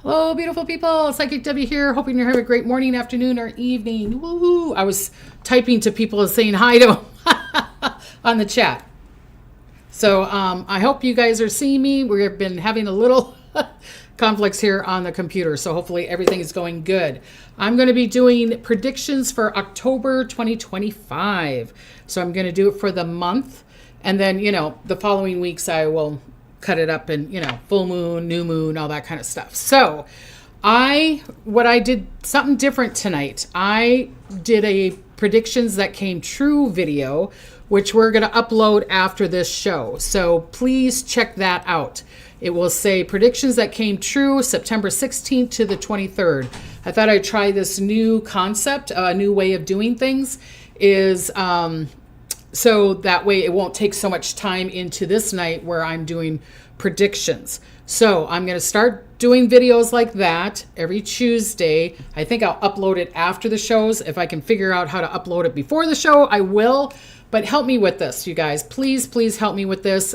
Hello, beautiful people. Psychic Debbie here. Hoping you're having a great morning, afternoon, or evening. Woohoo! I was typing to people saying hi to them on the chat. So I hope you guys are seeing me. We've been having a little conflicts here on the computer, so hopefully everything is going good. I'm going to be doing predictions for October 2025. So I'm going to do it for the month, and then, the following weeks I will cut it up and, full moon, new moon, all that kind of stuff. So I did something different tonight. I did a predictions that came true video, which we're going to upload after this show. So please check that out. It will say predictions that came true September 16th to the 23rd. I thought I'd try this new concept, a new way of doing things is, so that way it won't take so much time into this night where I'm doing predictions. So I'm going to start doing videos like that every Tuesday. I think I'll upload it after the shows. If I can figure out how to upload it before the show, I will. But help me with this, you guys. Please help me with this.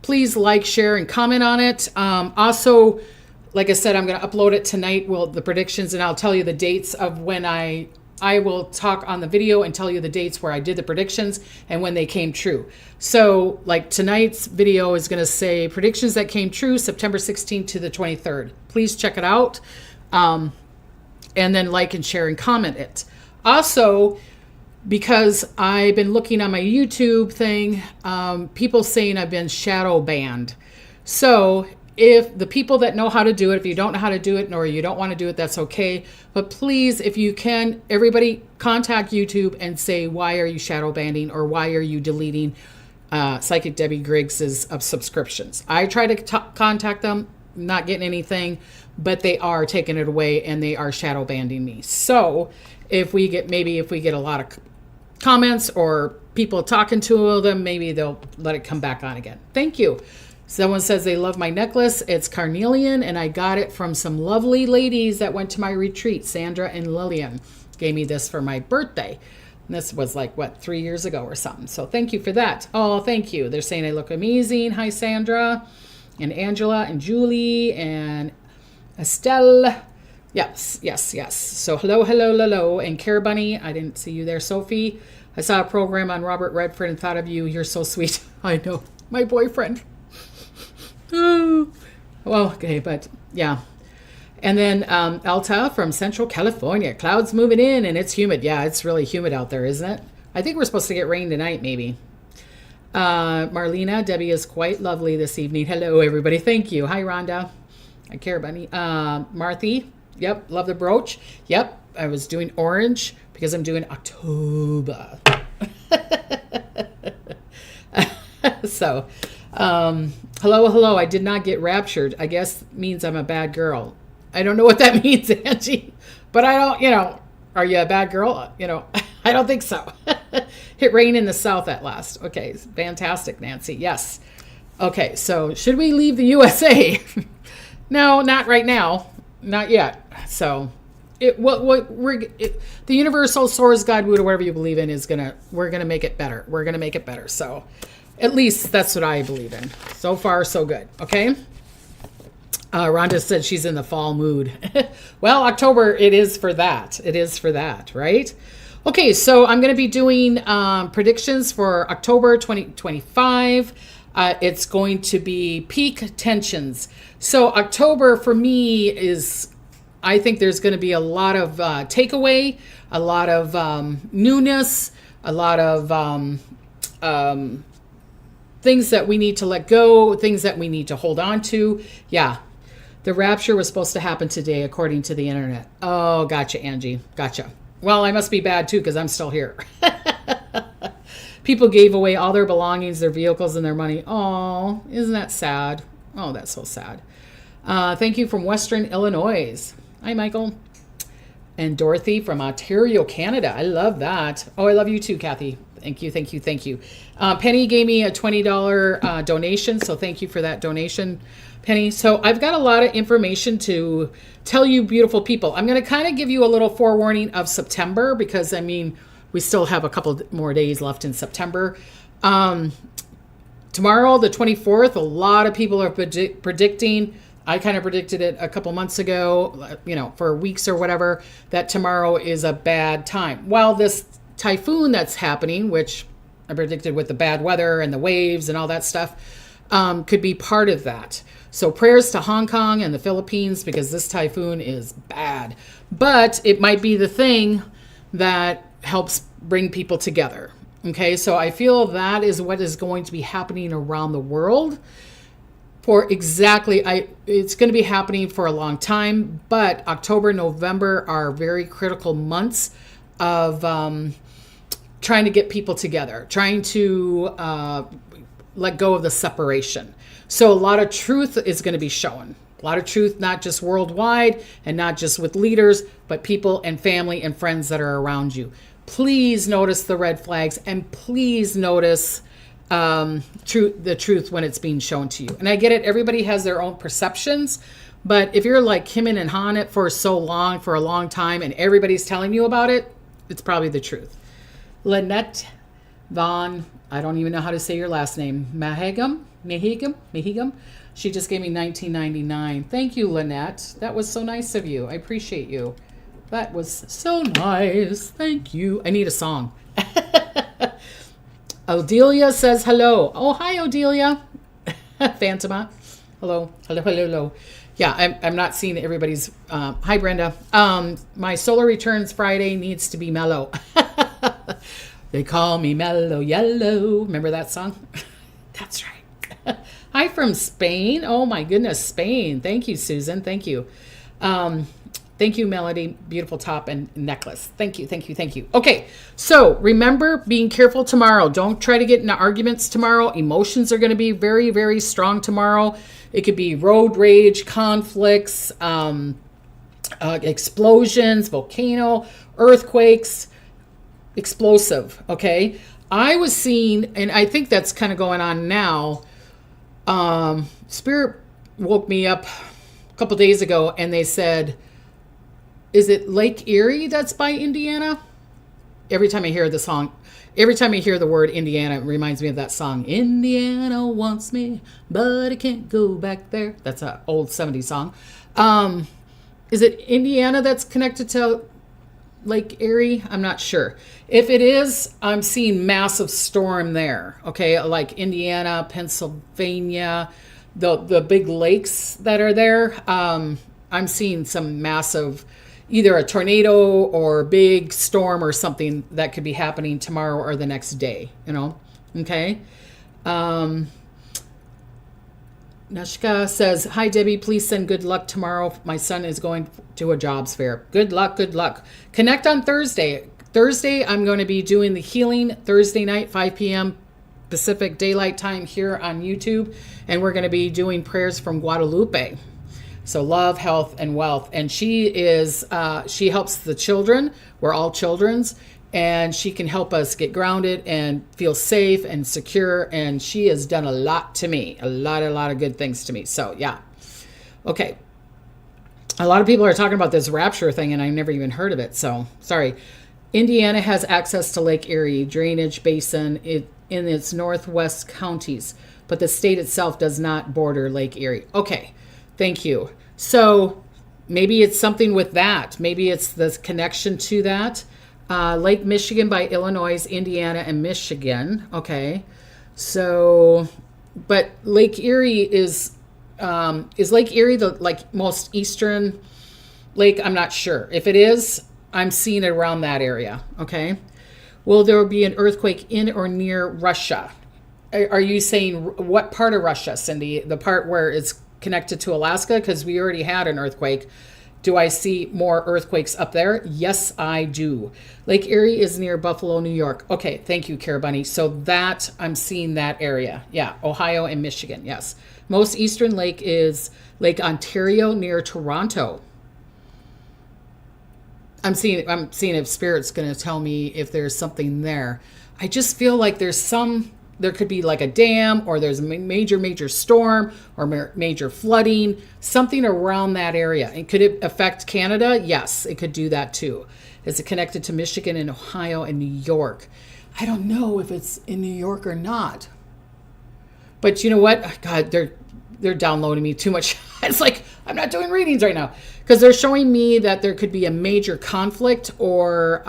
Please like, share, and comment on it. Also, like I said, I'm going to upload it tonight, the predictions, and I'll tell you the dates of when I will talk on the video and tell you the dates where I did the predictions and when they came true. So like tonight's video is going to say predictions that came true September 16th to the 23rd. Please check it out. And then like and share and comment it. Also, because I've been looking on my YouTube thing, people saying I've been shadow banned. So if the people that know how to do it, if you don't know how to do it or you don't want to do it, that's okay. But please, if you can, everybody contact YouTube and say, why are you shadow banning or why are you deleting Psychic Debbie Griggs' subscriptions? I try to contact them, not getting anything, but they are taking it away and they are shadow banning me. So if we get a lot of comments or people talking to them, maybe they'll let it come back on again. Thank you. Someone says they love my necklace. It's carnelian, and I got it from some lovely ladies that went to my retreat. Sandra and Lillian gave me this for my birthday. And this was 3 years ago or something. So thank you for that. Oh, thank you. They're saying I look amazing. Hi, Sandra and Angela and Julie and Estelle. Yes. So hello. And Care Bunny, I didn't see you there. Sophie, I saw a program on Robert Redford and thought of you. You're so sweet. I know. My boyfriend. Oh, well, okay, but yeah. And then Alta from Central California. Clouds moving in and it's humid. Yeah, it's really humid out there, isn't it? I think we're supposed to get rain tonight, maybe. Marlena, Debbie is quite lovely this evening. Hello, everybody. Thank you. Hi, Rhonda. I care, Bunny. Marthy. Yep, love the brooch. Yep, I was doing orange because I'm doing October. So, hello. I did not get raptured. I guess means I'm a bad girl. I don't know what that means, Angie. But I don't, are you a bad girl? I don't think so. Hit rain in the south at last. Okay, fantastic, Nancy. Yes. Okay, so should we leave the USA? No, not right now. Not yet. So the universal source, God, Buddha, whatever you believe in, we're gonna make it better. We're gonna make it better. So at least that's what I believe in. So far, so good. Okay. Rhonda said she's in the fall mood. Well, October, it is for that. It is for that, right? Okay, so I'm going to be doing predictions for October 2025. It's going to be peak tensions. So October for me I think there's going to be a lot of takeaway, a lot of newness, a lot of things that we need to let go, things that we need to hold on to. Yeah. The rapture was supposed to happen today, according to the internet. Oh, gotcha, Angie. Gotcha. Well, I must be bad, too, because I'm still here. People gave away all their belongings, their vehicles, and their money. Oh, isn't that sad? Oh, that's so sad. Thank you from Western Illinois. Hi, Michael. And Dorothy from Ontario, Canada. I love that. Oh, I love you, too, Kathy. Thank you. Penny gave me a $20 donation, so thank you for that donation, Penny. So I've got a lot of information to tell you, beautiful people. I'm going to kind of give you a little forewarning of September because, we still have a couple more days left in September. Tomorrow, the 24th, a lot of people are predicting I kind of predicted it a couple months ago, for weeks or whatever, that tomorrow is a bad time. Well, this typhoon that's happening, which I predicted with the bad weather and the waves and all that stuff, could be part of that. So prayers to Hong Kong and the Philippines, because this typhoon is bad. But it might be the thing that helps bring people together. Okay, so I feel that is what is going to be happening around the world it's going to be happening for a long time, but October, November are very critical months of trying to get people together, trying to let go of the separation. So a lot of truth is going to be shown. A lot of truth, not just worldwide and not just with leaders, but people and family and friends that are around you. Please notice the red flags, and please notice the truth when it's being shown to you. And I get it. Everybody has their own perceptions, but if you're like hemming and hawing it for a long time, and everybody's telling you about it, it's probably the truth. Lynette Vaughn, I don't even know how to say your last name. Mahigam. She just gave me $19.99. Thank you, Lynette. That was so nice of you. I appreciate you. That was so nice. Thank you. I need a song. Odelia says hello. Oh, hi, Odelia. Phantoma. Hello. Yeah, I'm not seeing everybody's. Hi, Brenda. My solar returns Friday needs to be mellow. They call me Mellow Yellow. Remember that song? That's right. Hi from Spain. Oh, my goodness, Spain. Thank you, Susan. Thank you. Thank you, Melody. Beautiful top and necklace. Thank you. Okay, so remember, being careful tomorrow. Don't try to get into arguments tomorrow. Emotions are going to be very, very strong tomorrow. It could be road rage, conflicts, explosions, volcano, earthquakes, explosive, okay? I was seeing, and I think that's kind of going on now. Spirit woke me up a couple days ago, and they said, is it Lake Erie that's by Indiana? Every time I hear the word Indiana, it reminds me of that song. Indiana wants me, but I can't go back there. That's an old 70s song. Is it Indiana that's connected to Lake Erie? I'm not sure. If it is, I'm seeing massive storm there. Okay, like Indiana, Pennsylvania, the big lakes that are there. I'm seeing some massive, either a tornado or big storm or something that could be happening tomorrow or the next day, okay? Nashka says, hi, Debbie, please send good luck tomorrow. My son is going to a jobs fair. Good luck. Connect on Thursday. Thursday, I'm going to be doing the healing Thursday night, 5 p.m. Pacific Daylight Time here on YouTube, and we're going to be doing prayers from Guadalupe. So love, health, and wealth. And she helps the children. We're all children's. And she can help us get grounded and feel safe and secure. And she has done a lot to me. A lot of good things to me. So, yeah. Okay. A lot of people are talking about this rapture thing, and I never even heard of it. So, sorry. Indiana has access to Lake Erie drainage basin in its northwest counties. But the state itself does not border Lake Erie. Okay. Thank you. So maybe it's something with that. Maybe it's the connection to that. Lake Michigan by Illinois, Indiana, and Michigan. Okay. So, but Lake Erie is Lake Erie the most eastern lake? I'm not sure. If it is, I'm seeing it around that area. Okay. Will there be an earthquake in or near Russia? Are you saying what part of Russia, Cindy? The part where it's connected to Alaska? Because we already had an earthquake. Do I see more earthquakes up there? Yes, I do. Lake Erie is near Buffalo, New York. Okay, thank you, Cara Bunny. So that, I'm seeing that area. Yeah, Ohio and Michigan, yes. Most eastern lake is Lake Ontario near Toronto. I'm seeing if Spirit's going to tell me if there's something there. I just feel like there could be like a dam, or there's a major storm, or major flooding, something around that area. And could it affect Canada? Yes, it could do that too. Is it connected to Michigan and Ohio and New York? I don't know if it's in New York or not. But you know what? God, they're downloading me too much. It's like, I'm not doing readings right now because they're showing me that there could be a major conflict or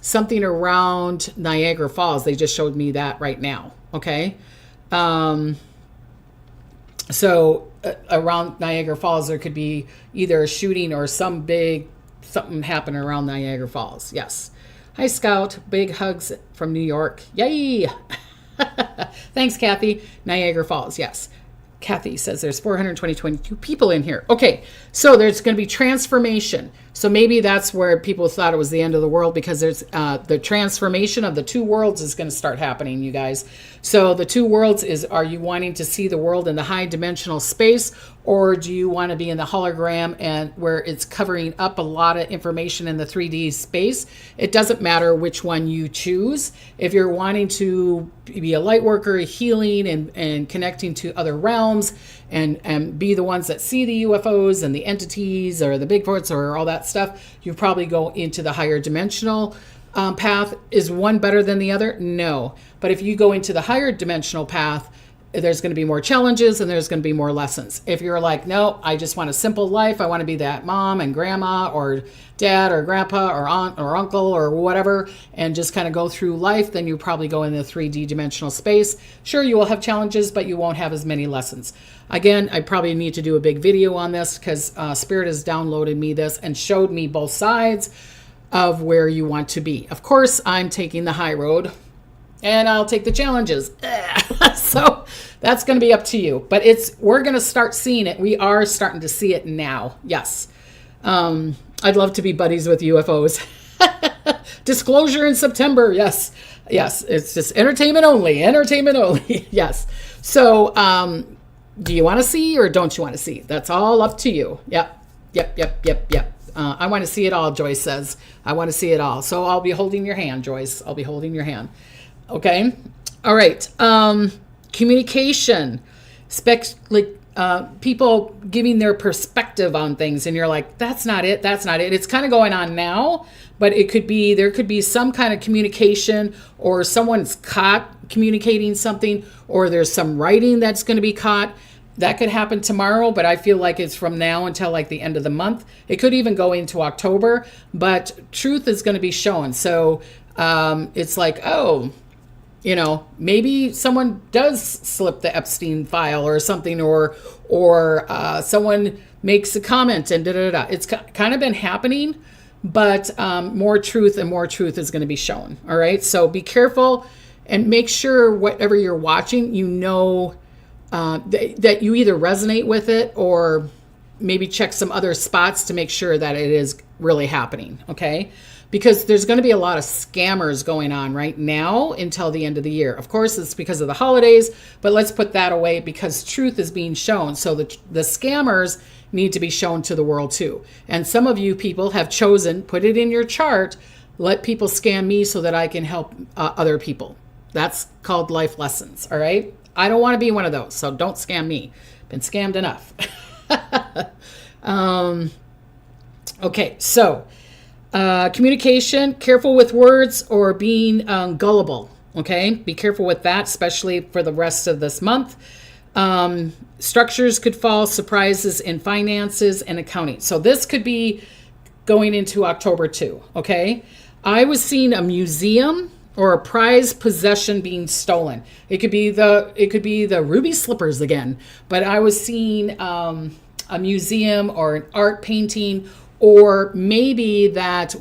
something around Niagara Falls. They just showed me that right now. Okay. So around Niagara Falls, there could be either a shooting or something happening around Niagara Falls. Yes. Hi, Scout. Big hugs from New York. Yay. Thanks, Kathy. Niagara Falls. Yes. Kathy says there's 422 people in here. Okay, so there's going to be transformation. So maybe that's where people thought it was the end of the world, because there's the transformation of the two worlds is going to start happening, you guys. So the two worlds is, are you wanting to see the world in the high dimensional space, or do you want to be in the hologram and where it's covering up a lot of information in the 3D space? It doesn't matter which one you choose. If you're wanting to be a light worker, healing and connecting to other realms and be the ones that see the UFOs and the entities or the Bigfoots or all that stuff, you probably go into the higher dimensional path. Is one better than the other? No. But if you go into the higher dimensional path, there's going to be more challenges and there's going to be more lessons. If you're like, no, I just want a simple life, I want to be that mom and grandma or dad or grandpa or aunt or uncle or whatever, and just kind of go through life, then you probably go in the 3D dimensional space. Sure, you will have challenges, but you won't have as many lessons. Again, I probably need to do a big video on this because Spirit has downloaded me this and showed me both sides of where you want to be. Of course, I'm taking the high road, and I'll take the challenges. So that's going to be up to you. But we're going to start seeing it. We are starting to see it now. Yes. I'd love to be buddies with UFOs. Disclosure in September. Yes. Yes. It's just entertainment only. Entertainment only. Yes. So do you want to see or don't you want to see? That's all up to you. Yep. Yep. I want to see it all, Joyce says. I want to see it all. So I'll be holding your hand, Joyce. I'll be holding your hand. Okay. All right. Communication. People giving their perspective on things, and you're like, that's not it. That's not it. It's kind of going on now, but there could be some kind of communication, or someone's caught communicating something, or there's some writing that's going to be caught. That could happen tomorrow, but I feel like it's from now until like the end of the month. It could even go into October, but truth is going to be shown. So it's like, oh, maybe someone does slip the Epstein file or something, or someone makes a comment and da-da-da. It's kind of been happening, but more truth is going to be shown. All right. So be careful and make sure whatever you're watching, that you either resonate with it or maybe check some other spots to make sure that it is really happening. Okay. Because there's going to be a lot of scammers going on right now until the end of the year. Of course, it's because of the holidays, but let's put that away because truth is being shown. So the scammers need to be shown to the world too. And some of you people have chosen, put it in your chart, let people scam me so that I can help other people. That's called life lessons. All right. I don't want to be one of those. So don't scam me. Been scammed enough. Okay. So, communication, careful with words or being gullible. Okay. Be careful with that, especially for the rest of this month. Structures could fall, surprises in finances and accounting. So this could be going into October too. Okay. I was seeing a museum or a prized possession being stolen. It could be the ruby slippers again, but I was seeing a museum or an art painting, or maybe that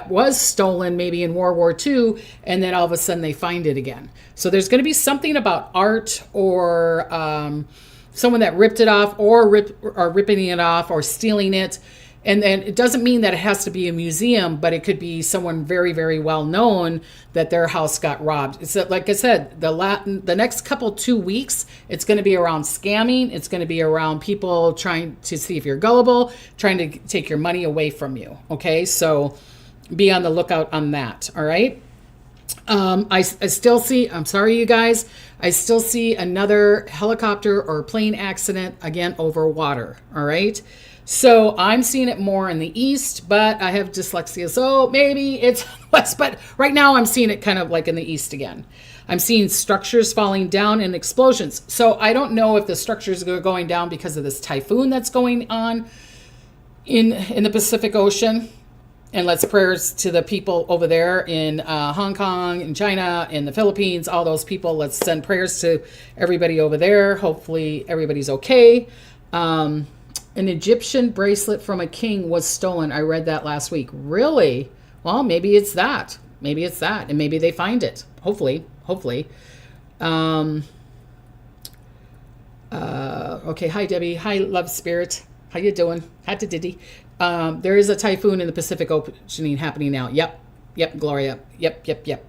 was stolen maybe in World War II, and then all of a sudden they find it again. So there's going to be something about art or someone that ripped it off or ripping it off or stealing it. And then it doesn't mean that it has to be a museum, but it could be someone very, very well known that their house got robbed. So like I said, the next 2 weeks, it's going to be around scamming. It's going to be around people trying to see if you're gullible, trying to take your money away from you. Okay, so be on the lookout on that. All right. I still see, I'm sorry, you guys, I still see another helicopter or plane accident again over water. All right. So I'm seeing it more in the east, but I have dyslexia, so maybe it's west. But right now I'm seeing it kind of like in the east again. I'm seeing structures falling down and explosions. So I don't know if the structures are going down because of this typhoon that's going on in the Pacific Ocean. And let's prayers to the people over there in Hong Kong, in China, in the Philippines, all those people. Let's send prayers to everybody over there. Hopefully everybody's okay. An Egyptian bracelet from a king was stolen. I read that last week. Really? Well, maybe it's that. Maybe it's that. And maybe they find it. Hopefully. Okay. Hi, Debbie. Hi, love spirit. How you doing? Hatta diddy. There is a typhoon in the Pacific Ocean happening now. Yep, Gloria. Yep.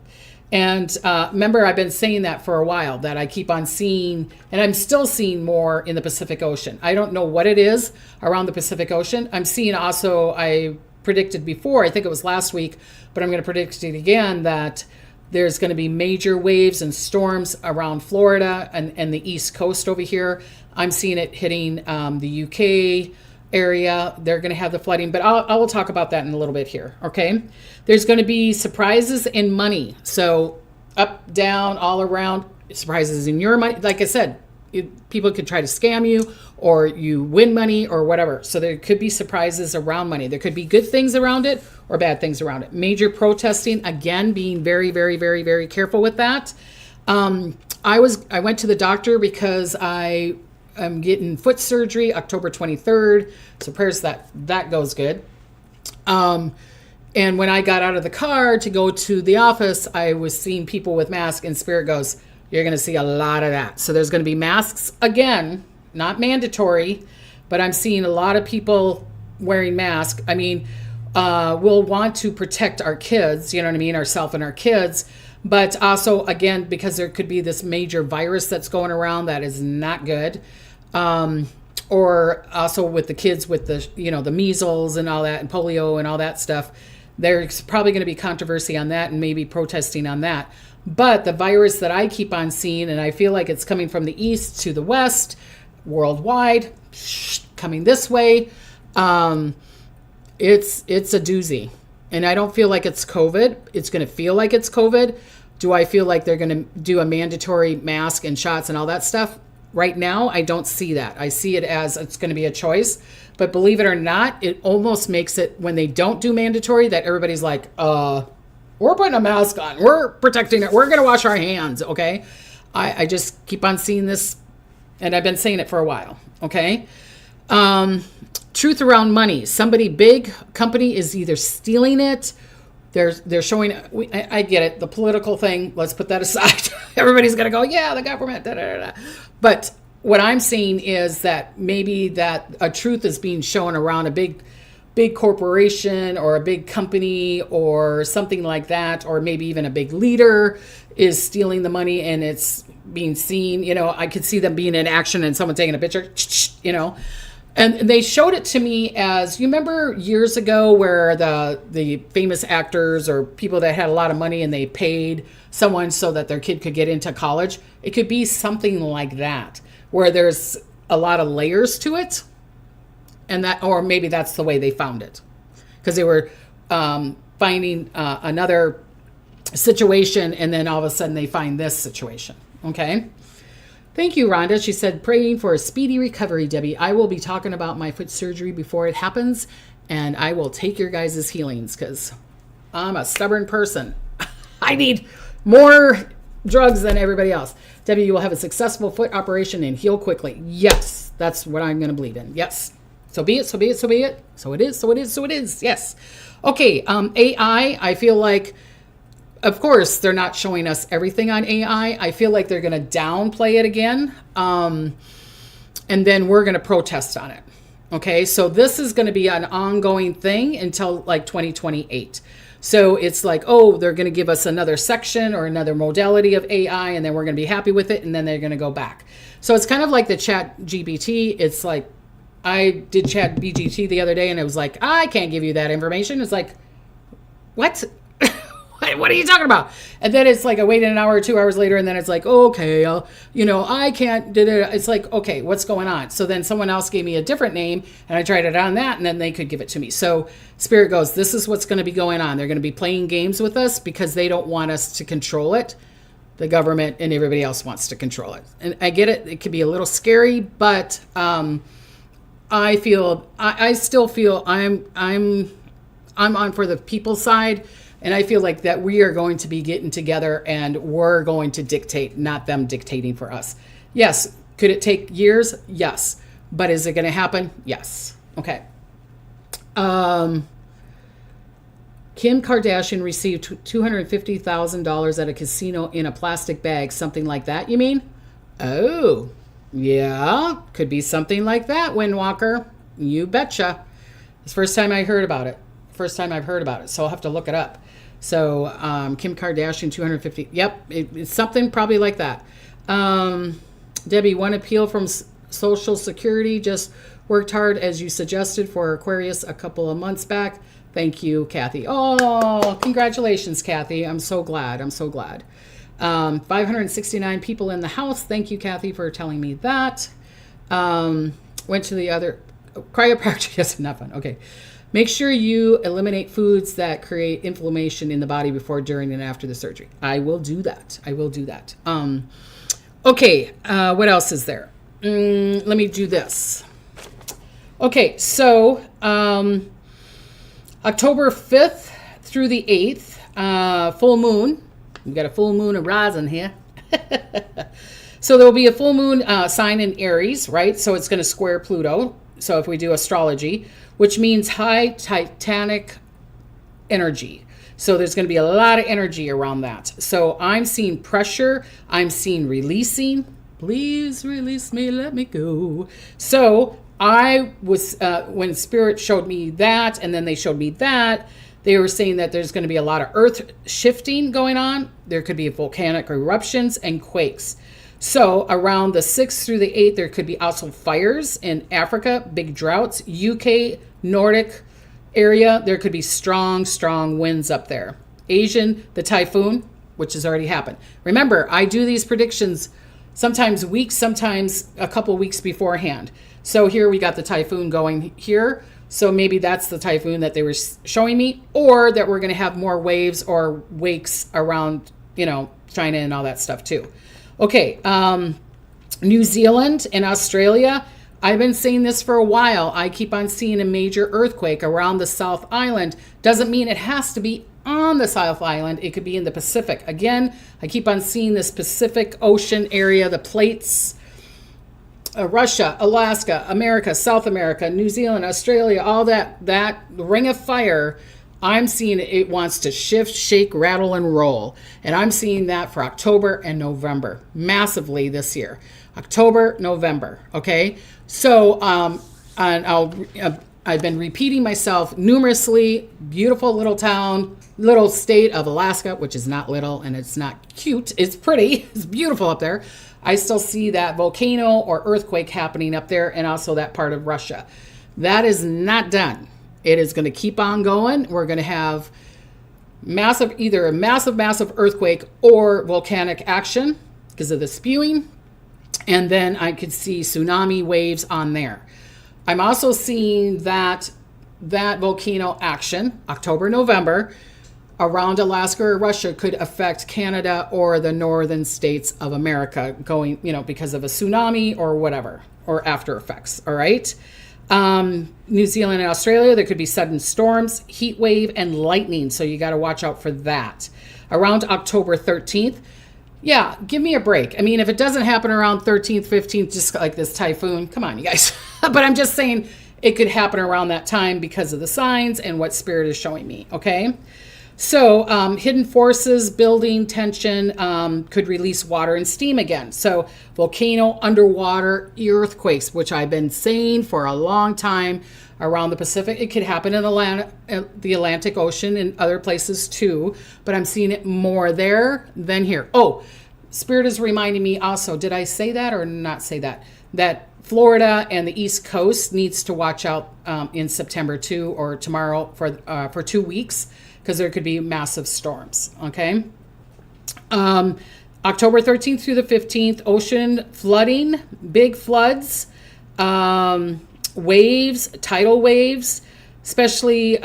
And remember, I've been saying that for a while, that I keep on seeing, and I'm still seeing more in the Pacific Ocean. I don't know what it is around the Pacific Ocean. I'm seeing also, I predicted before, I think it was last week, but I'm going to predict it again, that there's going to be major waves and storms around Florida and the East Coast over here. I'm seeing it hitting the UK area. They're going to have the flooding, but I will talk about that in a little bit here. Okay. There's going to be surprises in money. So up, down, all around, surprises in your money. Like I said, people could try to scam you, or you win money or whatever. So there could be surprises around money. There could be good things around it or bad things around it. Major protesting, again, being very, very, very, very careful with that. I went to the doctor because I'm getting foot surgery October 23rd. So prayers that goes good. And when I got out of the car to go to the office, I was seeing people with masks, and Spirit goes, you're going to see a lot of that. So there's going to be masks again, not mandatory, but I'm seeing a lot of people wearing masks. I mean, we'll want to protect our kids, you know what I mean, ourselves and our kids. But also, again, because there could be this major virus that's going around that is not good. Or also with the kids with the, the measles and all that, and polio and all that stuff. There's probably going to be controversy on that and maybe protesting on that. But the virus that I keep on seeing, and I feel like it's coming from the east to the west, worldwide, coming this way, it's a doozy. And I don't feel like it's COVID. It's going to feel like it's COVID. Do I feel like they're going to do a mandatory mask and shots and all that stuff? Right now, I don't see that. I see it as it's going to be a choice. But believe it or not, it almost makes it, when they don't do mandatory, that everybody's like, we're putting a mask on. We're protecting it. We're going to wash our hands, okay? I just keep on seeing this, and I've been saying it for a while, okay? Truth around money. Somebody big company is either stealing it. They're showing, I get it, the political thing, let's put that aside. Everybody's going to go, yeah, the government, da-da-da-da. But what I'm seeing is that maybe that a truth is being shown around a big corporation or a big company or something like that, or maybe even a big leader is stealing the money and it's being seen. I could see them being in action and someone taking a picture, And they showed it to me as, you remember years ago where the famous actors or people that had a lot of money and they paid someone so that their kid could get into college? It could be something like that, where there's a lot of layers to it. And that, or maybe that's the way they found it, because they were finding another situation, and then all of a sudden they find this situation. Okay. Thank you, Rhonda. She said, praying for a speedy recovery, Debbie. I will be talking about my foot surgery before it happens, and I will take your guys' healings because I'm a stubborn person. I need more drugs than everybody else. Debbie, you will have a successful foot operation and heal quickly. Yes, that's what I'm going to believe in. Yes. So be it, so be it, so be it. So it is, so it is, so it is. Yes. Okay, AI, I feel like, of course, they're not showing us everything on AI. I feel like they're going to downplay it again. And then we're going to protest on it. Okay, so this is going to be an ongoing thing until like 2028. So it's like, oh, they're going to give us another section or another modality of AI, and then we're going to be happy with it, and then they're going to go back. So it's kind of like the Chat GPT. It's like, I did Chat BGT the other day, and it was like, I can't give you that information. It's like, what? What are you talking about? And then it's like I waited an hour or 2 hours later, and then it's like, okay, I can't. It's like, okay, what's going on? So then someone else gave me a different name, and I tried it on that, and then they could give it to me. So Spirit goes, this is what's going to be going on. They're going to be playing games with us because they don't want us to control it. the government and everybody else wants to control it. And I get it. It could be a little scary, but I still feel I'm on for the people's side. And I feel like that we are going to be getting together and we're going to dictate, not them dictating for us. Yes. Could it take years? Yes. But is it going to happen? Yes. Okay. Kim Kardashian received $250,000 at a casino in a plastic bag, something like that, you mean? Oh, yeah, could be something like that, Windwalker. You betcha. It's the first time I heard about it. First time I've heard about it, so I'll have to look it up. So Kim Kardashian, 250. Yep, it's something probably like that. Debbie, one appeal from Social Security. Just worked hard as you suggested for Aquarius a couple of months back. Thank you, Kathy. Oh, congratulations, Kathy. I'm so glad. 569 people in the house. Thank you, Kathy, for telling me that. Went to the other chiropractor. Yes, not fun. Okay. Make sure you eliminate foods that create inflammation in the body before, during, and after the surgery. I will do that. Okay. What else is there? Let me do this. Okay. So, October 5th through the 8th, full moon. We've got a full moon arising here. So there will be a full moon sign in Aries, right? So it's going to square Pluto. So if we do astrology, which means high titanic energy. So there's going to be a lot of energy around that. So I'm seeing pressure. I'm seeing releasing. Please release me. Let me go. So I was, when Spirit showed me that, and then they showed me that, they were saying that there's going to be a lot of earth shifting going on. There could be volcanic eruptions and quakes. So around the 6th through the 8th, there could be also fires in Africa, big droughts, UK, Nordic area. There could be strong winds up there. Asian, the typhoon, which has already happened. Remember, I do these predictions sometimes weeks, sometimes a couple weeks beforehand. So here we got the typhoon going here. So maybe that's the typhoon that they were showing me, or that we're going to have more waves or wakes around, China and all that stuff too. Okay. New Zealand and Australia. I've been saying this for a while. I keep on seeing a major earthquake around the South Island. Doesn't mean it has to be on the South Island. It could be in the Pacific. Again, I keep on seeing this Pacific Ocean area, the plates. Russia, Alaska, America, South America, New Zealand, Australia, all that ring of fire, I'm seeing it wants to shift, shake, rattle, and roll. And I'm seeing that for October and November, massively this year. October, November, okay? So, and I've been repeating myself numerously. Beautiful little town, little state of Alaska, which is not little and it's not cute. It's pretty. It's beautiful up there. I still see that volcano or earthquake happening up there, and also that part of Russia. That is not done. It is going to keep on going. We're going to have either a massive earthquake or volcanic action because of the spewing. And then I could see tsunami waves on there. I'm also seeing that volcano action, October, November, around Alaska or Russia could affect Canada or the northern states of America going, because of a tsunami or whatever, or after effects. All right. New Zealand and Australia, there could be sudden storms, heat wave, and lightning. So you got to watch out for that. Around October 13th. Yeah, give me a break. I mean, if it doesn't happen around 13th, 15th, just like this typhoon, come on, you guys. But I'm just saying it could happen around that time because of the signs and what Spirit is showing me. Okay. So hidden forces, building tension, could release water and steam again. So volcano, underwater, earthquakes, which I've been saying for a long time around the Pacific. It could happen in the Atlantic Ocean and other places too, but I'm seeing it more there than here. Oh, Spirit is reminding me also, did I say that or not say that? That Florida and the East Coast needs to watch out in September too, or tomorrow for 2 weeks, because there could be massive storms, okay? October 13th through the 15th, ocean flooding, big floods, waves, tidal waves, especially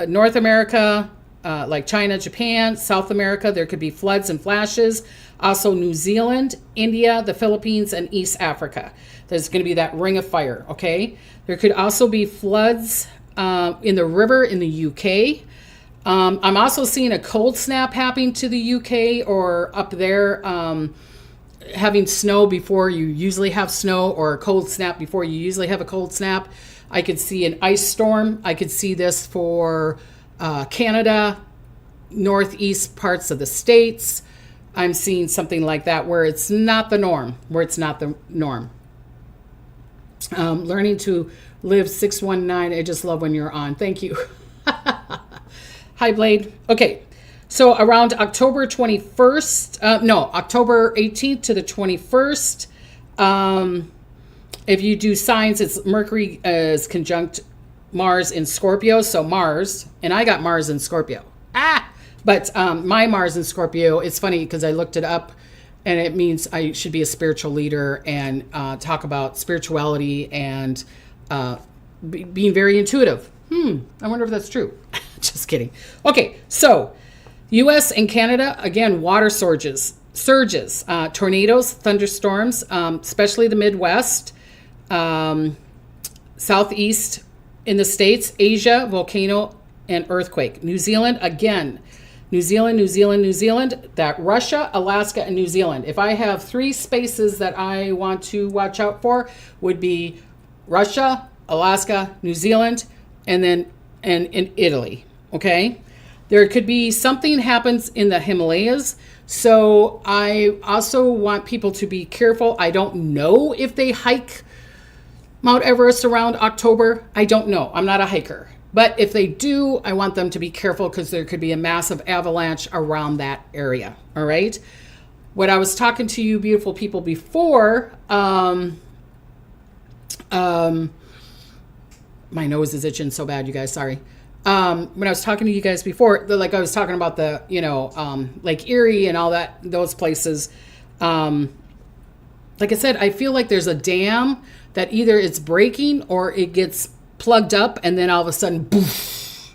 North America, like China, Japan, South America. There could be floods and flashes. Also New Zealand, India, the Philippines, and East Africa. There's going to be that ring of fire, okay? There could also be floods in the river in the UK. I'm also seeing a cold snap happening to the UK or up there, having snow before you usually have snow, or a cold snap before you usually have a cold snap. I could see an ice storm. I could see this for Canada, northeast parts of the States. I'm seeing something like that where it's not the norm, Learning to live 619. I just love when you're on. Thank you. Hi, Blade. Okay. So around October 21st, October 18th to the 21st, if you do signs, it's Mercury is conjunct Mars in Scorpio. So Mars, and I got Mars in Scorpio. But my Mars in Scorpio, it's funny because I looked it up, and it means I should be a spiritual leader and talk about spirituality and being very intuitive. I wonder if that's true. Just kidding. Okay, so U.S. and Canada, again, water surges, tornadoes, thunderstorms, especially the Midwest, Southeast in the States, Asia, volcano, and earthquake. New Zealand, again, New Zealand, that Russia, Alaska, and New Zealand. If I have 3 spaces that I want to watch out for, would be Russia, Alaska, New Zealand, and then in Italy, okay? There could be something happens in the Himalayas. So I also want people to be careful. I don't know if they hike Mount Everest around October. I don't know. I'm not a hiker. But if they do, I want them to be careful because there could be a massive avalanche around that area. All right. When I was talking to you beautiful people before, my nose is itching so bad, you guys. Sorry. When I was talking to you guys before, like I was talking about the, Lake Erie and all that, those places. Like I said, I feel like there's a dam that either it's breaking or it gets plugged up and then all of a sudden, boof.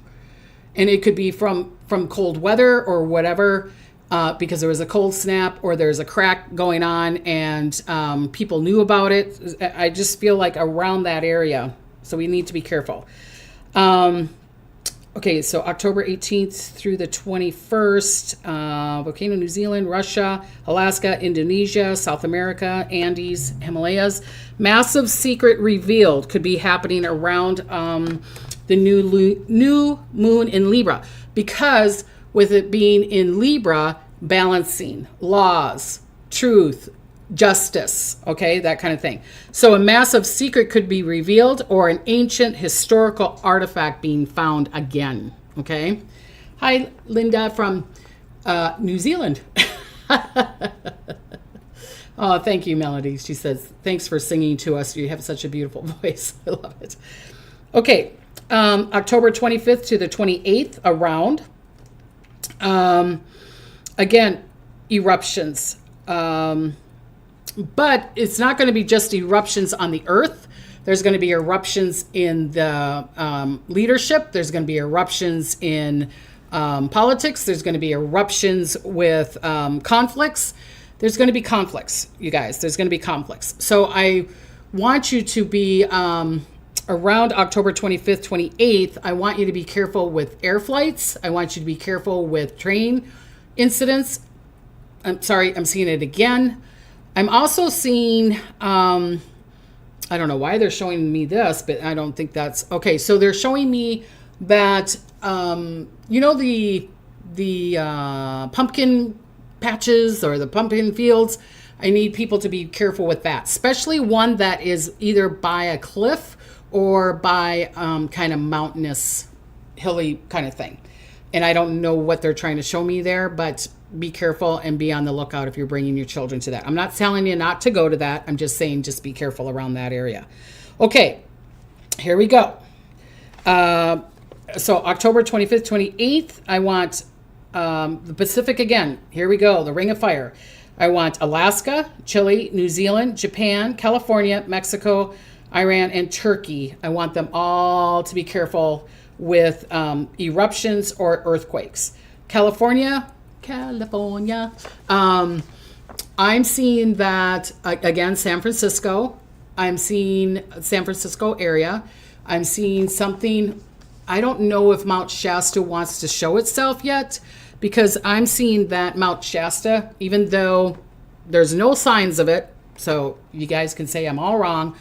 And it could be from cold weather or whatever, because there was a cold snap or there's a crack going on and people knew about it. I just feel like around that area. So we need to be careful. Okay, so October 18th through the 21st, volcano, New Zealand, Russia, Alaska, Indonesia, South America, Andes, Himalayas. Massive secret revealed could be happening around the new moon in Libra. Because with it being in Libra, balancing, laws, truth, justice, okay, that kind of thing. So a massive secret could be revealed or an ancient historical artifact being found again, okay? Hi, Linda from New Zealand. Oh, thank you, Melody. She says, thanks for singing to us. You have such a beautiful voice. I love it. Okay, October 25th to the 28th around. Again, eruptions. But it's not going to be just eruptions on the earth. There's going to be eruptions in the leadership. There's going to be eruptions in politics. There's going to be eruptions with conflicts. There's going to be conflicts, you guys. There's going to be conflicts. So I want you to be around October 25th, 28th. I want you to be careful with air flights. I want you to be careful with train incidents. I'm sorry, I'm seeing it again. I'm also seeing, I don't know why they're showing me this, but I don't think that's, okay. So they're showing me that, the pumpkin patches or the pumpkin fields. I need people to be careful with that, especially one that is either by a cliff or by kind of mountainous, hilly kind of thing. And I don't know what they're trying to show me there, but be careful and be on the lookout if you're bringing your children to that. I'm not telling you not to go to that. I'm just saying just be careful around that area. Okay, here we go. So October 25th, 28th, I want the Pacific again. Here we go, the Ring of Fire. I want Alaska, Chile, New Zealand, Japan, California, Mexico, Iran, and Turkey. I want them all to be careful with eruptions or earthquakes. California, I'm seeing that, again, San Francisco. I'm seeing San Francisco area. I'm seeing something. I don't know if Mount Shasta wants to show itself yet, because I'm seeing that Mount Shasta, even though there's no signs of it, so you guys can say I'm all wrong,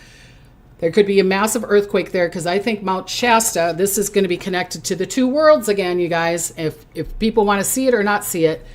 there could be a massive earthquake there, because I think Mount Shasta, this is going to be connected to the two worlds again, you guys. If people want to see it or not see it,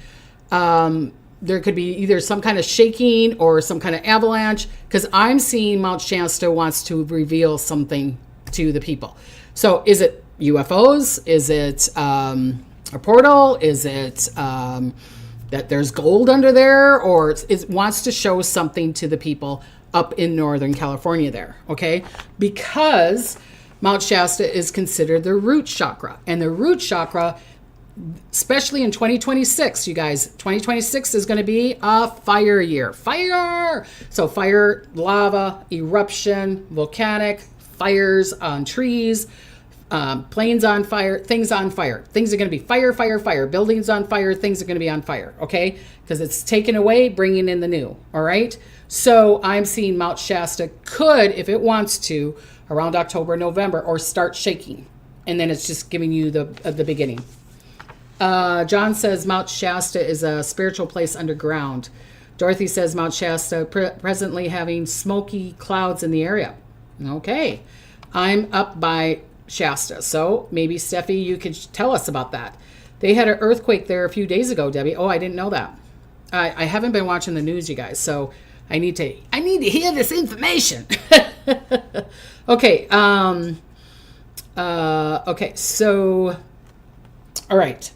there could be either some kind of shaking or some kind of avalanche, because I'm seeing Mount Shasta wants to reveal something to the people. So is it UFOs? Is it a portal? Is it that there's gold under there? Or it wants to show something to the people up in Northern California there, okay? Because Mount Shasta is considered the root chakra. And the root chakra, especially in 2026, you guys, 2026 is going to be a fire year. Fire! So fire, lava, eruption, volcanic, fires on trees, planes on fire, things on fire. Things are going to be fire, fire, fire. Buildings on fire, things are going to be on fire, okay? Because it's taken away, bringing in the new, all right? So I'm seeing Mount Shasta could, if it wants to, around October, November, or start shaking. And then it's just giving you the beginning. John says Mount Shasta is a spiritual place underground. Dorothy says Mount Shasta presently having smoky clouds in the area. Okay. I'm up by Shasta. So maybe, Steffi, you could tell us about that. They had an earthquake there a few days ago, Debbie. Oh, I didn't know that. I haven't been watching the news, you guys. So I need to hear this information. Okay. Okay. So, all right.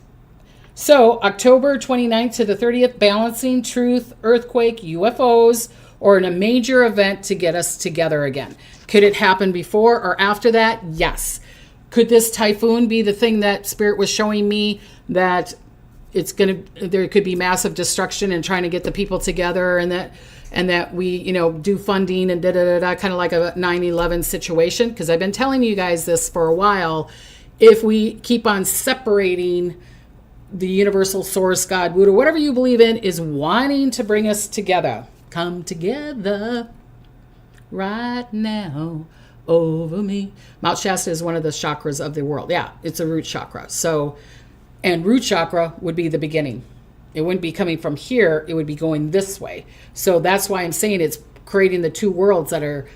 So October 29th to the 30th, balancing, truth, earthquake, UFOs, or in a major event to get us together again. Could it happen before or after that? Yes. Could this typhoon be the thing that Spirit was showing me, that there could be massive destruction and trying to get the people together, and that we, do funding and kind of like a 9/11 situation? Because I've been telling you guys this for a while. If we keep on separating, the universal source, God, Buddha, whatever you believe in, is wanting to bring us together. Come together right now over me. Mount Shasta is one of the chakras of the world. Yeah, it's a root chakra. So, and root chakra would be the beginning. It wouldn't be coming from here. It would be going this way. So that's why I'm saying it's creating the two worlds that are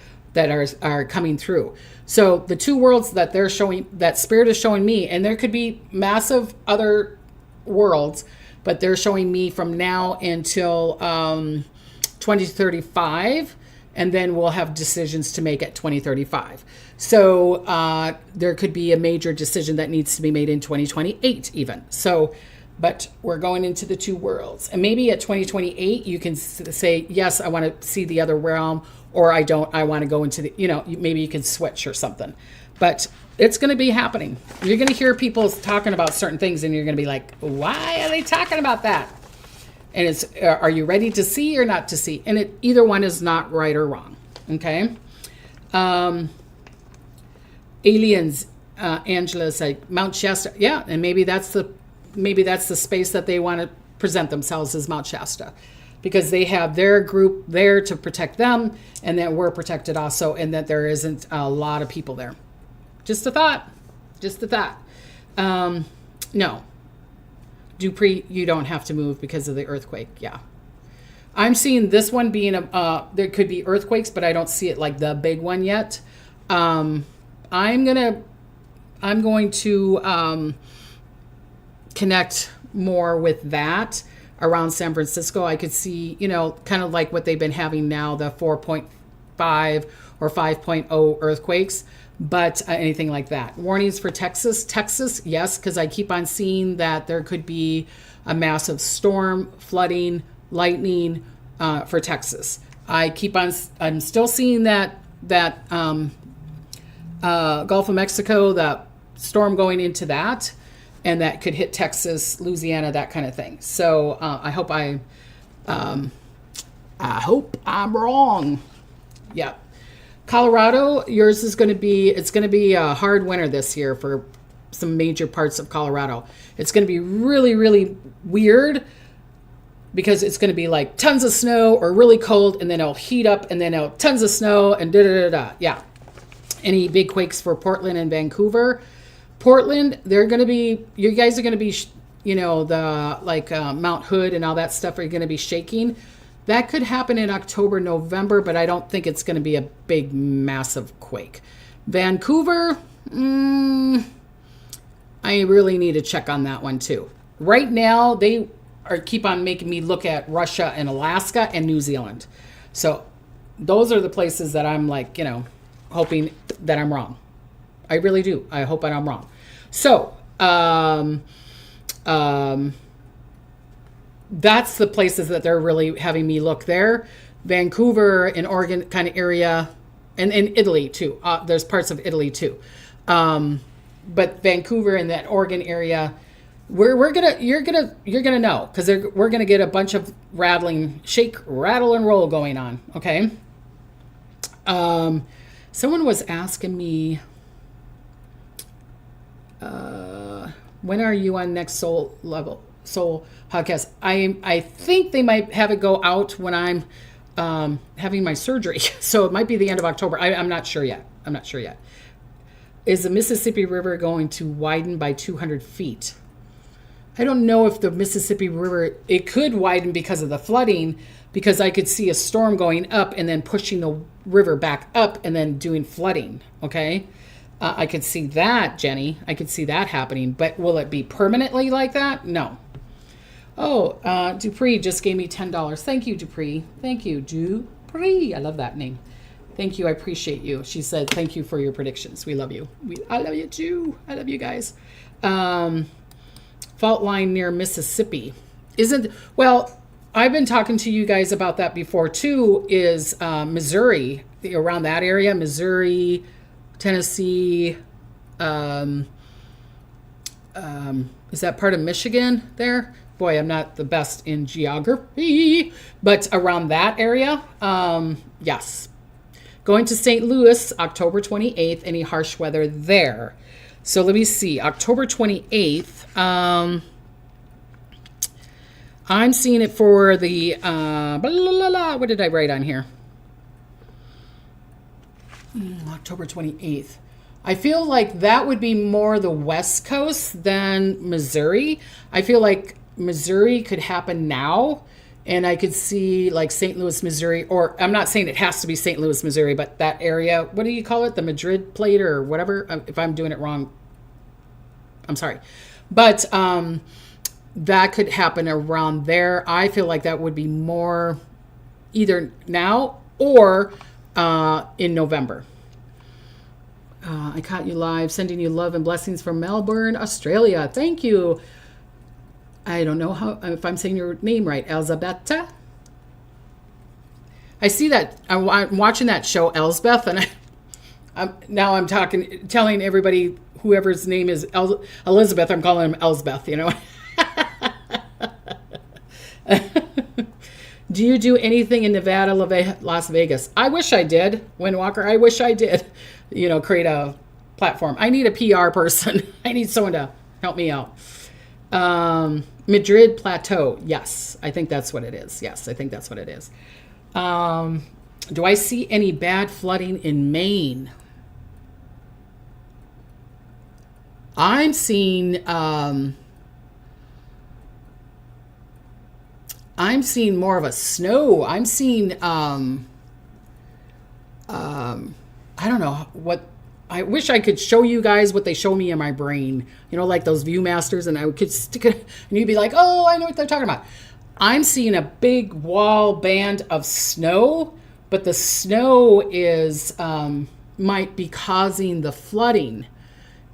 coming through. So the two worlds that they're showing, that Spirit is showing me, and there could be massive other worlds, but they're showing me from now until 2035, and then we'll have decisions to make at 2035. So there could be a major decision that needs to be made in 2028 even. So, but we're going into the two worlds, and maybe at 2028 you can say, yes, I want to see the other realm, or I don't, I want to go into the, maybe you can switch or something. But it's going to be happening. You're going to hear people talking about certain things, and you're going to be like, why are they talking about that? And it's, are you ready to see or not to see? And either one is not right or wrong. Okay. Aliens, Angela said Mount Shasta. Yeah. And maybe that's the space that they want to present themselves as, Mount Shasta, because they have their group there to protect them, and that we're protected also, and that there isn't a lot of people there. Just a thought. No. Dupree, you don't have to move because of the earthquake. Yeah. I'm seeing this one being there could be earthquakes, but I don't see it like the big one yet. I'm going to connect more with that around San Francisco. I could see, kind of like what they've been having now, the 4.5 or 5.0 earthquakes. But anything like that. Warnings for Texas. Texas, yes, because I keep on seeing that there could be a massive storm, flooding, lightning for Texas. I'm still seeing that Gulf of Mexico, that storm going into that, and that could hit Texas, Louisiana, that kind of thing. So I hope I'm wrong. Yeah. Colorado, yours is going to be a hard winter this year for some major parts of Colorado. It's going to be really, really weird because it's going to be like tons of snow or really cold, and then it'll heat up, and then it'll tons of snow and da-da-da-da. Yeah. Any big quakes for Portland and Vancouver? Portland, you guys are going to be, the like Mount Hood and all that stuff are going to be shaking. That could happen in October, November, but I don't think it's going to be a big, massive quake. Vancouver, I really need to check on that one too. Right now, they keep on making me look at Russia and Alaska and New Zealand. So those are the places that I'm like, hoping that I'm wrong. I really do. I hope that I'm wrong. So, that's the places that they're really having me look there. Vancouver and Oregon kind of area, and Italy too. There's parts of Italy too. But Vancouver and that Oregon area, you're gonna know, because we're gonna get a bunch of rattle and roll going on. Okay. Someone was asking me, when are you on next Soul podcast? I think they might have it go out when I'm having my surgery, so it might be the end of October. I'm not sure yet. Is the Mississippi River going to widen by 200 feet? I don't know if the Mississippi River, it could widen because of the flooding, because I could see a storm going up and then pushing the river back up and then doing flooding. Okay. I could see that, Jenny. I could see that happening, but will it be permanently like that? No. Oh, Dupree just gave me $10. Thank you, Dupree. Thank you, Dupree. I love that name. Thank you. I appreciate you. She said, thank you for your predictions. We love you. I love you too. I love you guys. Fault line near Mississippi. I've been talking to you guys about that before too, is Missouri, around that area, Missouri, Tennessee, is that part of Michigan there? Boy, I'm not the best in geography, but around that area, yes. Going to St. Louis, October 28th, any harsh weather there. So let me see, October 28th, I'm seeing it for the, what did I write on here? October 28th. I feel like that would be more the West Coast than Missouri. I feel like Missouri could happen now, and I could see like St. Louis, Missouri, or I'm not saying it has to be St. Louis, Missouri, but that area, what do you call it? The Madrid plate or whatever. If I'm doing it wrong, I'm sorry. But that could happen around there. I feel like that would be more either now or in November. I caught you live, sending you love and blessings from Melbourne, Australia. Thank you. I don't know if I'm saying your name right, Elzabeta. I see that. I'm watching that show, Elsbeth, and I'm telling everybody, whoever's name is Elizabeth, I'm calling him Elsbeth, Do you do anything in Nevada, Las Vegas? I wish I did, Windwalker. I wish I did, create a platform. I need a PR person. I need someone to help me out. Madrid Plateau. Yes, I think that's what it is. Yes, I think that's what it is. Do I see any bad flooding in Maine? I'm seeing more of a snow. I'm seeing I don't know what. I wish I could show you guys what they show me in my brain, like those Viewmasters, and I could stick it, and you'd be like, oh, I know what they're talking about. I'm seeing a big wall band of snow, but the snow is might be causing the flooding,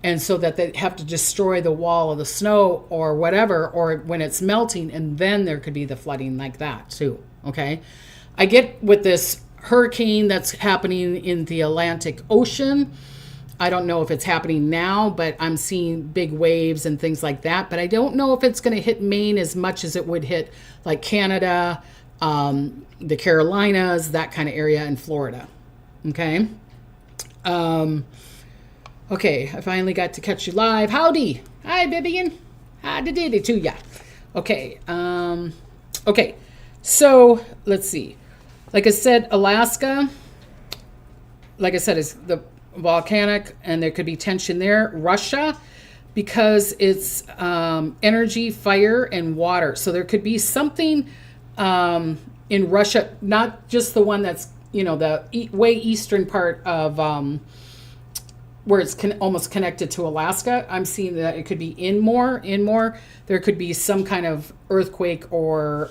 and so that they have to destroy the wall of the snow or whatever, or when it's melting, and then there could be the flooding like that too. Okay, I get with this hurricane that's happening in the Atlantic Ocean. I don't know if it's happening now, but I'm seeing big waves and things like that. But I don't know if it's going to hit Maine as much as it would hit like Canada, the Carolinas, that kind of area, in Florida. Okay. Okay, I finally got to catch you live. Howdy. Hi, Vivian. Howdy to ya. Okay. Okay. So let's see. Like I said, Alaska, like I said, is the volcanic, and there could be tension there. Russia, because it's energy, fire, and water. So there could be something in Russia, not just the one that's, the way eastern part of where it's almost connected to Alaska. I'm seeing that it could be in more. There could be some kind of earthquake or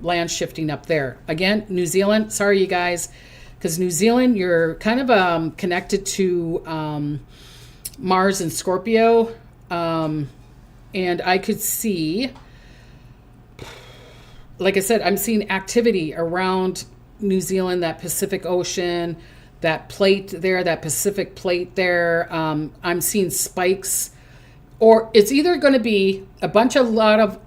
land shifting up there. Again, New Zealand, sorry you guys, because New Zealand, you're kind of connected to Mars and Scorpio. And I could see, like I said, I'm seeing activity around New Zealand, that Pacific Ocean, that plate there, that Pacific plate there. I'm seeing spikes, or it's either going to be a lot of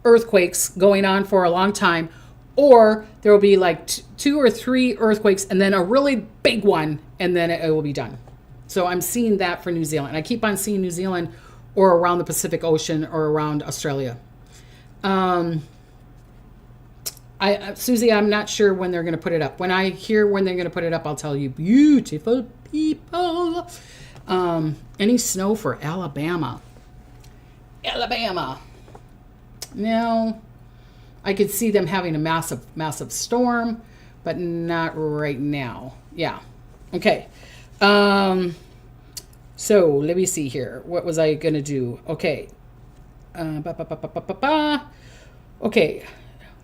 earthquakes going on for a long time, or there will be like 2 or 3 earthquakes and then a really big one, and then it will be done. So I'm seeing that for New Zealand. I keep on seeing New Zealand or around the Pacific Ocean or around Australia. Susie, I'm not sure when they're going to put it up. When I hear when they're going to put it up, I'll tell you. Beautiful people. Any snow for Alabama? No. I could see them having a massive storm, but not right now. Yeah. Okay. So let me see here. What was I going to do? Okay. Okay.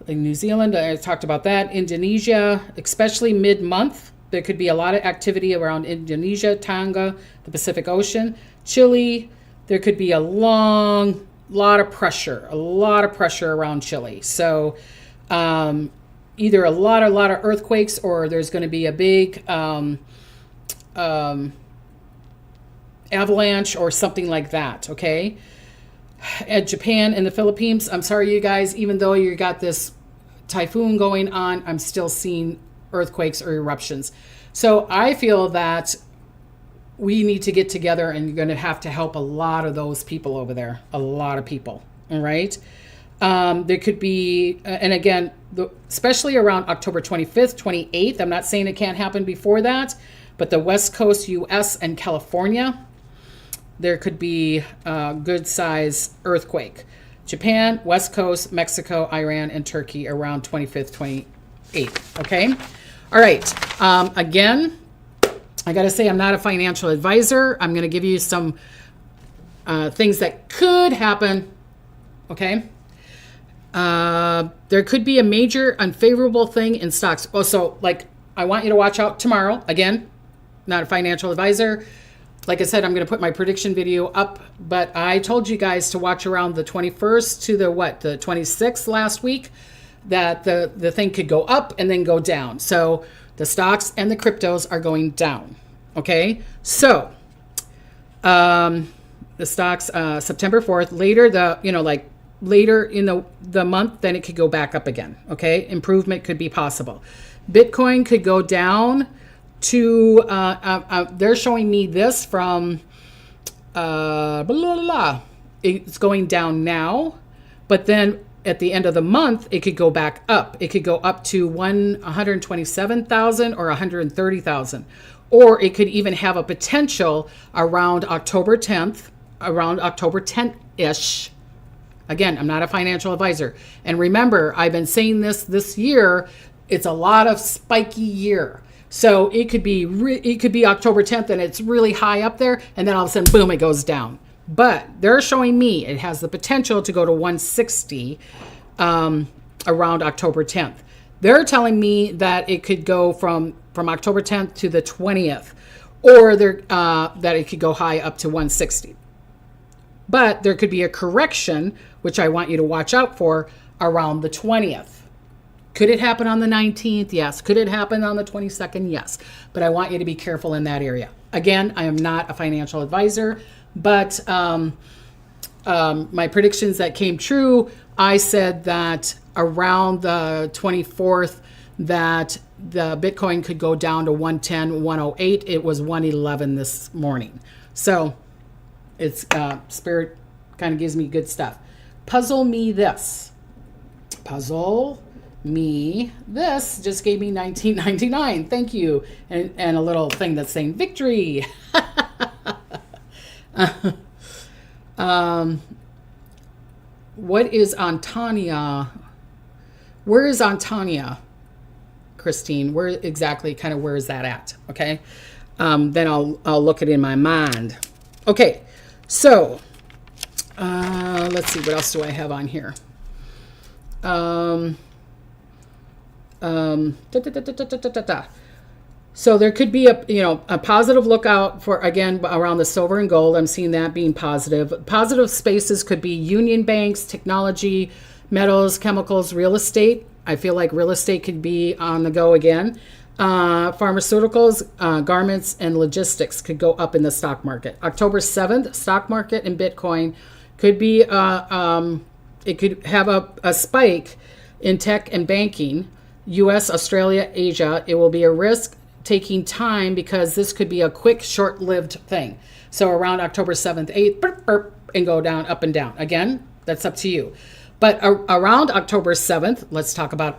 In New Zealand, I talked about that. Indonesia, especially mid-month, there could be a lot of activity around Indonesia, Tonga, the Pacific Ocean. Chile, there could be a lot of pressure around Chile. So either a lot of earthquakes, or there's going to be a big avalanche or something like that, okay? At Japan and the Philippines, I'm sorry, you guys, even though you got this typhoon going on, I'm still seeing earthquakes or eruptions. So I feel that we need to get together, and you're going to have to help a lot of those people over there. A lot of people. All right. There could be, and again, especially around October 25th, 28th. I'm not saying it can't happen before that, but the West Coast, U.S. and California, there could be a good size earthquake. Japan, West Coast, Mexico, Iran, and Turkey around 25th, 28th. Okay. All right. Again, I got to say, I'm not a financial advisor. I'm going to give you some things that could happen. Okay. There could be a major unfavorable thing in stocks. Oh, so like, I want you to watch out tomorrow. Again, not a financial advisor. Like I said, I'm going to put my prediction video up, but I told you guys to watch around the 21st to the 26th last week, that the thing could go up and then go down. So the stocks and the cryptos are going down. Okay. So, the stocks, September 4th, later in the month, then it could go back up again. Okay. Improvement could be possible. Bitcoin could go down to, they're showing me this from, it's going down now, but then at the end of the month, it could go back up. It could go up to 127,000 or 130,000, or it could even have a potential around October 10th, ish. Again, I'm not a financial advisor. And remember, I've been saying this year, it's a lot of spiky year. So it could be October 10th and it's really high up there, and then all of a sudden, boom, it goes down. But they're showing me it has the potential to go to 160 around October 10th. They're telling me that it could go from October 10th to the 20th, or that it could go high up to 160. But there could be a correction, which I want you to watch out for, around the 20th. Could it happen on the 19th? Yes. Could it happen on the 22nd? Yes. But I want you to be careful in that area. Again, I am not a financial advisor, but my predictions that came true, I said that around the 24th that the Bitcoin could go down to 110, 108. It was 111 this morning. So it's Spirit kind of gives me good stuff. Puzzle me this. Puzzle me this just gave me 1999. Thank you. And a little thing that's saying victory. What is Antania? Where is Antania, Christine? Where exactly, kind of where is that at? Okay. Then I'll look it in my mind. Okay. So, let's see, what else do I have on here? So there could be a positive lookout for, again, around the silver and gold. I'm seeing that being positive. Positive spaces could be union banks, technology, metals, chemicals, real estate. I feel like real estate could be on the go again. Pharmaceuticals, garments, and logistics could go up in the stock market. October 7th, stock market and Bitcoin could be, it could have a spike in tech and banking. U.S., Australia, Asia. It will be a risk taking time because this could be a quick, short-lived thing. So around October 7th, 8th, burp, burp, and go down, up and down. Again, that's up to you. But around October 7th,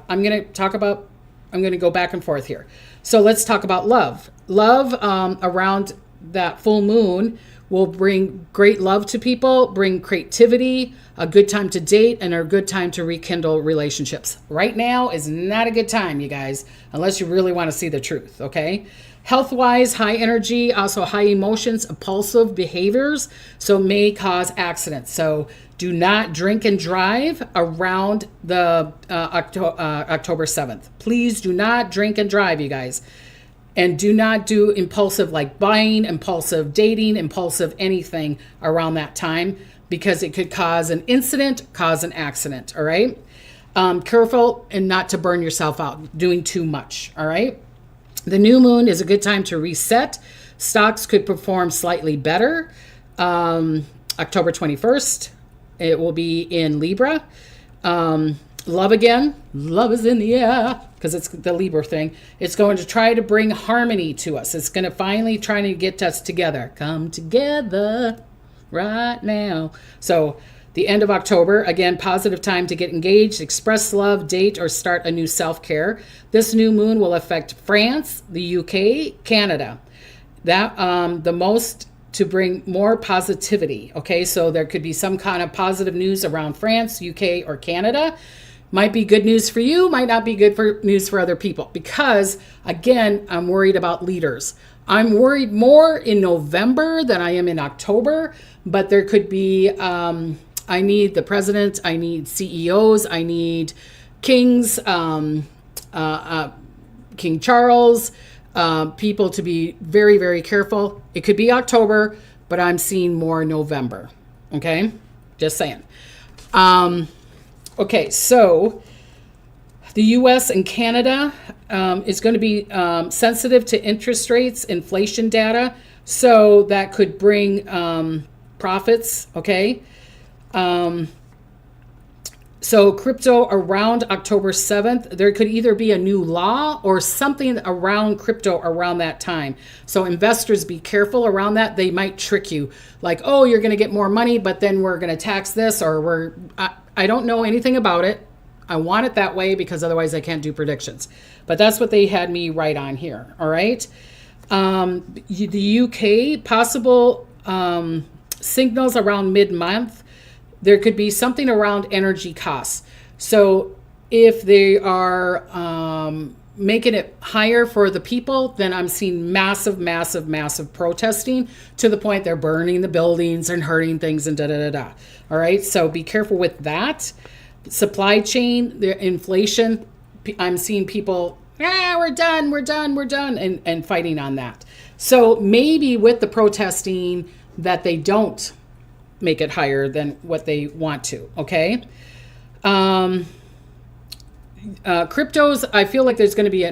I'm going to go back and forth here. So let's talk about love. Love around that full moon will bring great love to people, bring creativity, a good time to date, and a good time to rekindle relationships. Right now is not a good time, you guys, unless you really want to see the truth, okay? Health-wise, high energy, also high emotions, impulsive behaviors, so may cause accidents. So do not drink and drive around the October 7th. Please do not drink and drive, you guys. And do not do impulsive, like buying, impulsive dating, impulsive anything around that time, because it could cause an incident, cause an accident, all right? Careful and not to burn yourself out, doing too much, all right? The new moon is a good time to reset. Stocks could perform slightly better. October 21st, it will be in Libra. Love again. Love is in the air because it's the Libra thing. It's going to try to bring harmony to us. It's going to finally try to get us together. Come together right now. So the end of October, again, positive time to get engaged, express love, date, or start a new self-care. This new moon will affect France, the UK, Canada. That the most to bring more positivity. Okay, so there could be some kind of positive news around France, UK, or Canada. Might be good news for you, might not be good news for other people. Because, again, I'm worried about leaders. I'm worried more in November than I am in October. But there could be, I need the president, I need CEOs, I need kings, King Charles, people to be very, very careful. It could be October, but I'm seeing more November. Okay? Just saying. Okay, so the U.S. and Canada is going to be sensitive to interest rates, inflation data. So that could bring profits, okay? So crypto around October 7th, there could either be a new law or something around crypto around that time. So investors, be careful around that. They might trick you like, oh, you're going to get more money, but then we're going to tax this, or I don't know anything about it. I want it that way because otherwise I can't do predictions. But that's what they had me write on here. All right. The UK, possible signals around mid-month. There could be something around energy costs. So if they are making it higher for the people, then I'm seeing massive, massive, massive protesting to the point they're burning the buildings and hurting things and da-da-da-da. All right, so be careful with that. Supply chain, the inflation, I'm seeing people, we're done, and fighting on that. So maybe with the protesting that they don't make it higher than what they want to, okay? Cryptos, I feel like there's going to be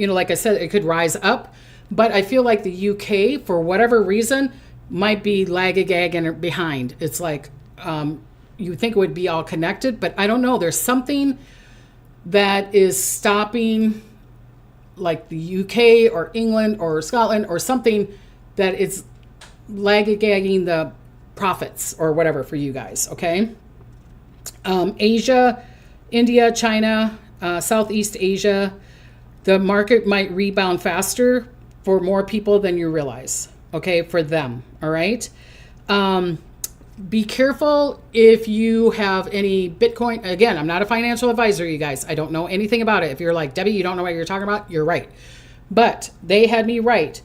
like I said, it could rise up, but I feel like the UK, for whatever reason, might be lag-a-gag and behind. It's like, you think it would be all connected, but I don't know. There's something that is stopping, like the UK or England or Scotland or something that is laggagging the profits or whatever for you guys, okay? Asia, India, China, Southeast Asia, the market might rebound faster for more people than you realize, okay, for them, all right? Be careful if you have any Bitcoin. Again, I'm not a financial advisor, you guys. I don't know anything about it. If you're like, Debbie, you don't know what you're talking about, you're right. But they had me right.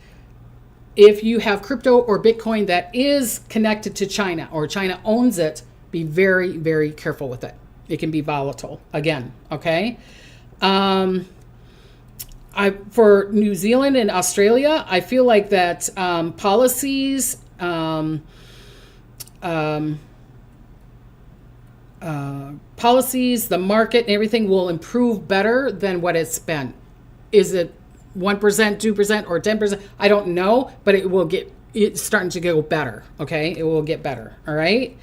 If you have crypto or Bitcoin that is connected to China or China owns it, be very, very careful with it. It can be volatile again, okay? For New Zealand and Australia, I feel like that policies, the market and everything will improve better than what it's been. Is it 1%, 2%, or 10%? I don't know, but it's starting to go better, okay? It will get better, all right?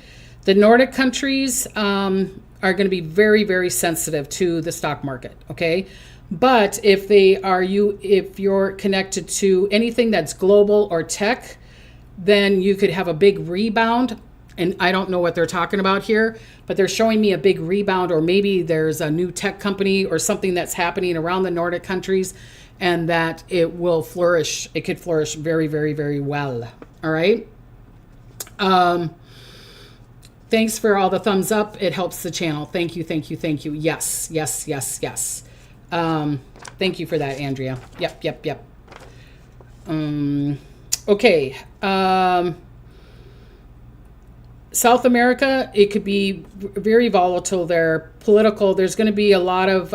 The Nordic countries are going to be very, very sensitive to the stock market, okay? But if you're connected to anything that's global or tech, then you could have a big rebound. And I don't know what they're talking about here, but they're showing me a big rebound, or maybe there's a new tech company or something that's happening around the Nordic countries, and that it will flourish. It could flourish very, very, very well. All right. Thanks for all the thumbs up. It helps the channel. Thank you, thank you, thank you. Yes, yes, yes, yes. Thank you for that, Andrea. Yep. Okay. South America, it could be very volatile there. Political, there's going to be a lot of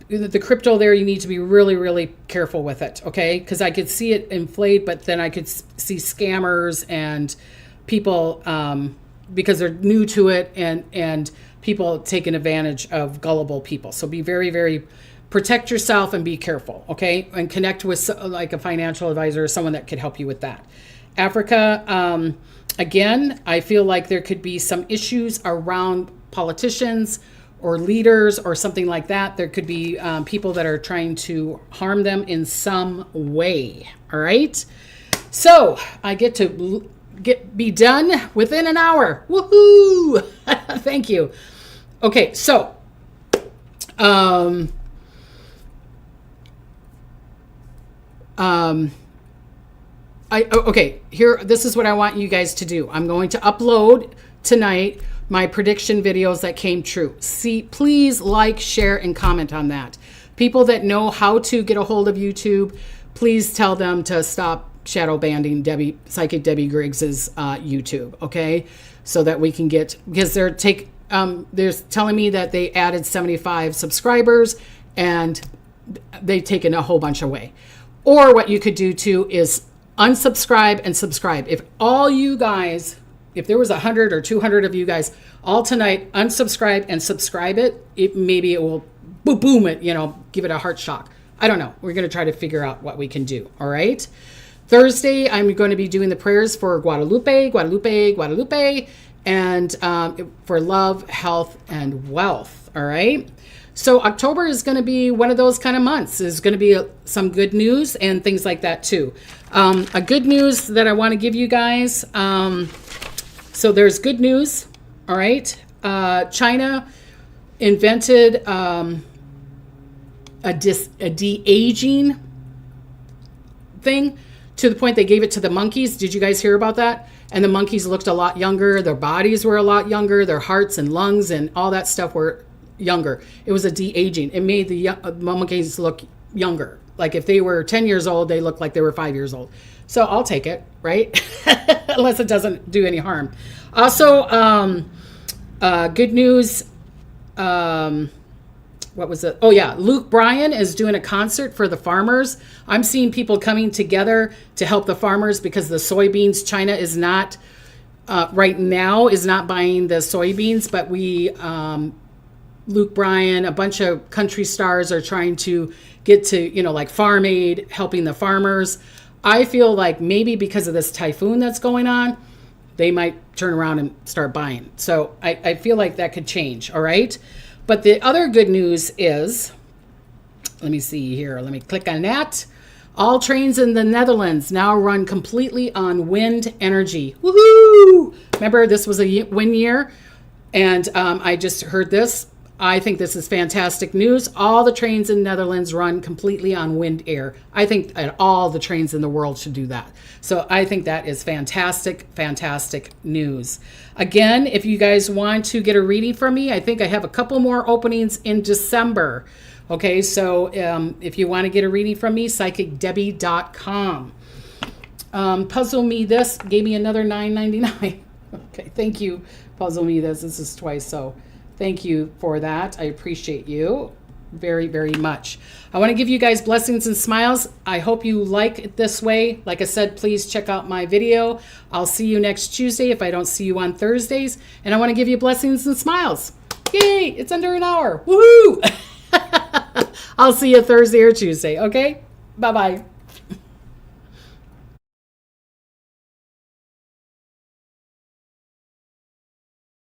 the crypto there. You need to be really, really careful with it, okay? Because I could see it inflate, but then I could see scammers and people, because they're new to it, and people taking advantage of gullible people. So be very, very, protect yourself and be careful, okay? And connect with like a financial advisor or someone that could help you with that. Africa, again, I feel like there could be some issues around politicians or leaders or something like that. There could be people that are trying to harm them in some way, all right? So I get to be done within an hour. Woohoo! Thank you. Okay, so this is what I want you guys to do. I'm going to upload tonight my prediction videos that came true. Please like, share, and comment on that. People that know how to get a hold of YouTube, please tell them to stop shadow banning Psychic Debbie Griggs's YouTube, okay? So that we can get, because they're telling me that they added 75 subscribers and they've taken a whole bunch away. Or what you could do too is unsubscribe and subscribe. If all you guys, if there was 100 or 200 of you guys all tonight unsubscribe and subscribe maybe it will boom it, give it a heart shock. I don't know. We're going to try to figure out what we can do. All right. Thursday, I'm going to be doing the prayers for Guadalupe, and for love, health, and wealth. All right. So October is going to be one of those kind of months. There's going to be some good news and things like that too. A good news that I want to give you guys. So there's good news. All right. China invented a de-aging thing to the point they gave it to the monkeys. Did you guys hear about that? And the monkeys looked a lot younger. Their bodies were a lot younger. Their hearts and lungs and all that stuff were younger. It was a de-aging. It made the monkeys look younger. Like if they were 10 years old, they looked like they were 5 years old. So I'll take it, right? Unless it doesn't do any harm. Also, good news. What was it? Oh yeah, Luke Bryan is doing a concert for the farmers. I'm seeing people coming together to help the farmers because the soybeans, China is not, right now is not buying the soybeans, but Luke Bryan, a bunch of country stars are trying to get to, like Farm Aid, helping the farmers. I feel like maybe because of this typhoon that's going on, they might turn around and start buying. So I feel like that could change, all right? But the other good news is, let me see here. Let me click on that. All trains in the Netherlands now run completely on wind energy. Woohoo! Remember, this was a wind year, and I just heard this. I think this is fantastic news. All the trains in the Netherlands run completely on wind air. I think that all the trains in the world should do that. So I think that is fantastic, fantastic news. Again, if you guys want to get a reading from me, I think I have a couple more openings in December. Okay, so if you want to get a reading from me, psychicdebbie.com. Puzzle Me This gave me another $9.99. Okay, thank you. Puzzle Me This. This is twice, so thank you for that. I appreciate you very, very much. I want to give you guys blessings and smiles. I hope you like it this way. Like I said, please check out my video. I'll see you next Tuesday if I don't see you on Thursdays. And I want to give you blessings and smiles. Yay, it's under an hour. Woohoo! I'll see you Thursday or Tuesday, okay? Bye-bye.